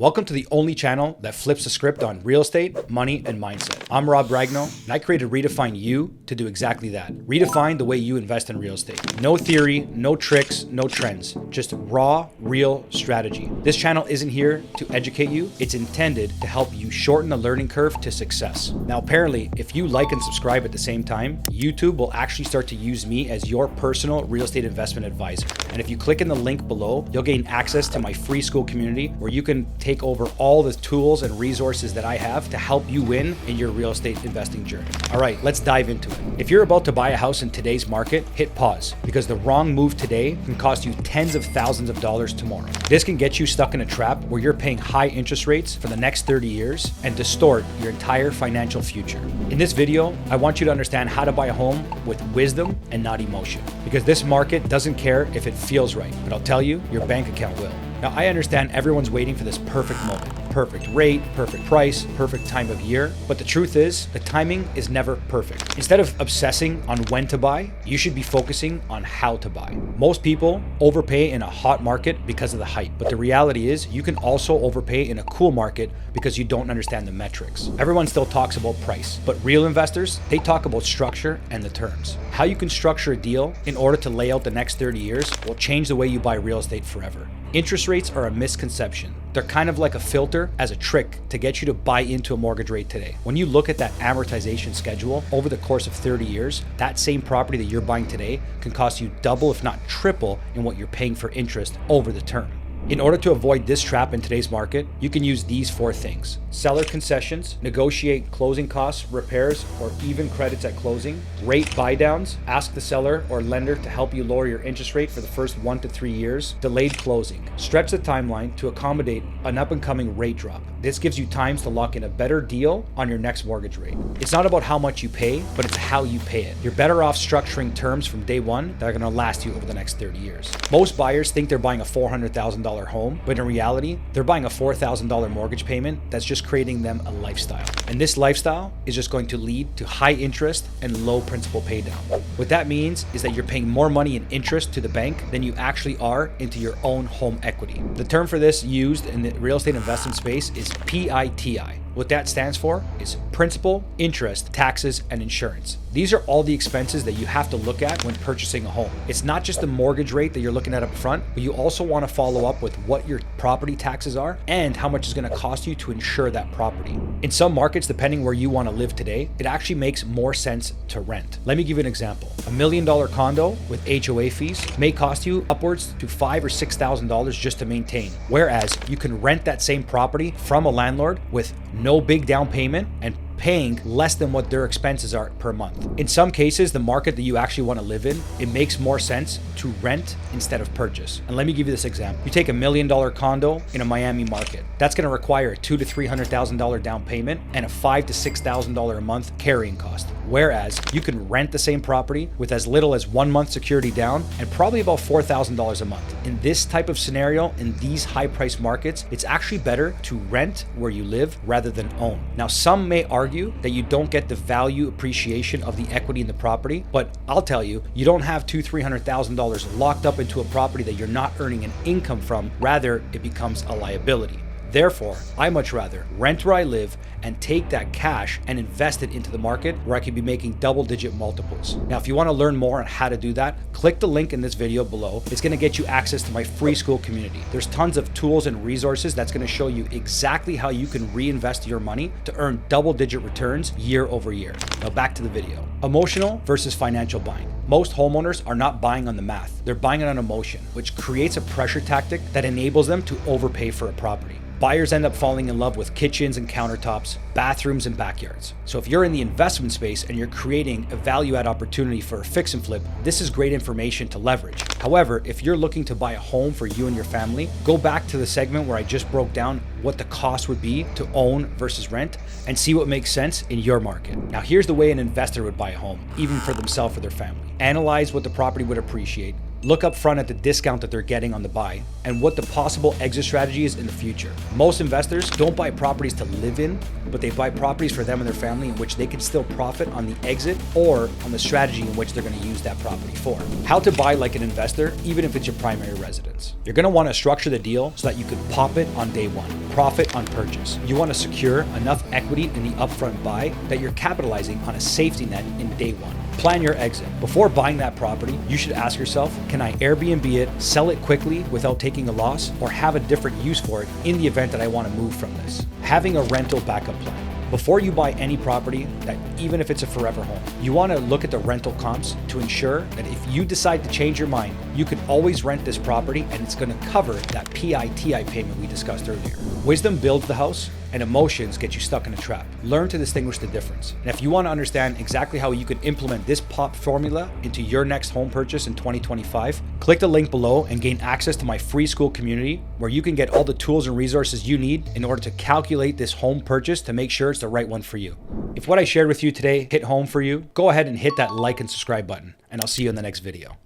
Welcome to the only channel that flips the script on real estate, money, and mindset. I'm Rob Bragno, and I created Redefine You to do exactly that. Redefine the way you invest in real estate. No theory, no tricks, no trends, just raw, real strategy. This channel isn't here to educate you. It's intended to help you shorten the learning curve to success. Now, apparently, if you like and subscribe at the same time, YouTube will actually start to use me as your personal real estate investment advisor. And if you click in the link below, you'll gain access to my free school community where you can take over all the tools and resources that I have to help you win in your real estate investing journey. All right, let's dive into it. If you're about to buy a house in today's market, hit pause because the wrong move today can cost you tens of thousands of dollars tomorrow. This can get you stuck in a trap where you're paying high interest rates for the next 30 years and distort your entire financial future. In this video, I want you to understand how to buy a home with wisdom and not emotion, because this market doesn't care if it feels right, but I'll tell you, your bank account will. Now, I understand everyone's waiting for this perfect moment. Perfect rate, perfect price, perfect time of year. But the truth is, the timing is never perfect. Instead of obsessing on when to buy, you should be focusing on how to buy. Most people overpay in a hot market because of the hype. But the reality is, you can also overpay in a cool market because you don't understand the metrics. Everyone still talks about price, but real investors, they talk about structure and the terms. How you can structure a deal in order to lay out the next 30 years will change the way you buy real estate forever. Interest rates are a misconception. They're kind of like a filter as a trick to get you to buy into a mortgage rate today. When you look at that amortization schedule over the course of 30 years, that same property that you're buying today can cost you double, if not triple, in what you're paying for interest over the term. In order to avoid this trap in today's market, you can use these 4 things: seller concessions, negotiate closing costs, repairs, or even credits at closing, rate buy downs, ask the seller or lender to help you lower your interest rate for the first 1 to 3 years, delayed closing, stretch the timeline to accommodate an up and coming rate drop. This gives you times to lock in a better deal on your next mortgage rate. It's not about how much you pay, but it's how you pay it. You're better off structuring terms from day one that are going to last you over the next 30 years. Most buyers think they're buying a $400,000 home, but in reality, they're buying a $4,000 mortgage payment that's just creating them a lifestyle. And this lifestyle is just going to lead to high interest and low principal pay down. What that means is that you're paying more money in interest to the bank than you actually are into your own home equity. The term for this used in the real estate investment space is PITI. What that stands for is principal, interest, taxes, and insurance. These are all the expenses that you have to look at when purchasing a home. It's not just the mortgage rate that you're looking at up front, but you also want to follow up with what your property taxes are and how much it's going to cost you to insure that property. In some markets, depending where you want to live today, it actually makes more sense to rent. Let me give you an example. $1 million condo with HOA fees may cost you upwards to $5,000 or $6,000 just to maintain, whereas you can rent that same property from a landlord with no big down payment and paying less than what their expenses are per month. In some cases, the market that you actually want to live in, it makes more sense to rent instead of purchase. And let me give you this example. You take $1 million condo in a Miami market. That's going to require a $200,000 to $300,000 down payment and a $5,000 to $6,000 a month carrying cost. Whereas you can rent the same property with as little as 1 month security down and probably about $4,000 a month. In this type of scenario, in these high price markets, it's actually better to rent where you live rather than own. Now, some may argue that you don't get the value appreciation of the equity in the property, but I'll tell you, you don't have $200,000 to $300,000 locked up into a property that you're not earning an income from. Rather, it becomes a liability. Therefore, I much rather rent where I live and take that cash and invest it into the market where I could be making double-digit multiples. Now, if you want to learn more on how to do that, click the link in this video below. It's going to get you access to my free school community. There's tons of tools and resources that's going to show you exactly how you can reinvest your money to earn double-digit returns year over year. Now, back to the video. Emotional versus financial buying. Most homeowners are not buying on the math. They're buying it on emotion, which creates a pressure tactic that enables them to overpay for a property. Buyers end up falling in love with kitchens and countertops, bathrooms and backyards. So if you're in the investment space and you're creating a value add opportunity for a fix and flip, this is great information to leverage. However, if you're looking to buy a home for you and your family, go back to the segment where I just broke down what the cost would be to own versus rent and see what makes sense in your market. Now, here's the way an investor would buy a home, even for themselves or their family. Analyze what the property would appreciate, Look up front at the discount that they're getting on the buy and what the possible exit strategy is in the future. Most investors don't buy properties to live in, but they buy properties for them and their family in which they can still profit on the exit or on the strategy in which they're going to use that property for. How to buy like an investor, even if it's your primary residence. You're going to want to structure the deal so that you could pop it on day one, profit on purchase. You want to secure enough equity in the upfront buy that you're capitalizing on a safety net in day one. Plan your exit. Before buying that property, you should ask yourself, can I Airbnb it, sell it quickly without taking a loss, or have a different use for it in the event that I want to move from this? Having a rental backup plan. Before you buy any property, that even if it's a forever home, you want to look at the rental comps to ensure that if you decide to change your mind, you can always rent this property and it's going to cover that PITI payment we discussed earlier. Wisdom builds the house and emotions get you stuck in a trap. Learn to distinguish the difference. And if you want to understand exactly how you can implement this POP formula into your next home purchase in 2025, click the link below and gain access to my free school community where you can get all the tools and resources you need in order to calculate this home purchase to make sure it's the right one for you. If what I shared with you today hit home for you, go ahead and hit that like and subscribe button, and I'll see you in the next video.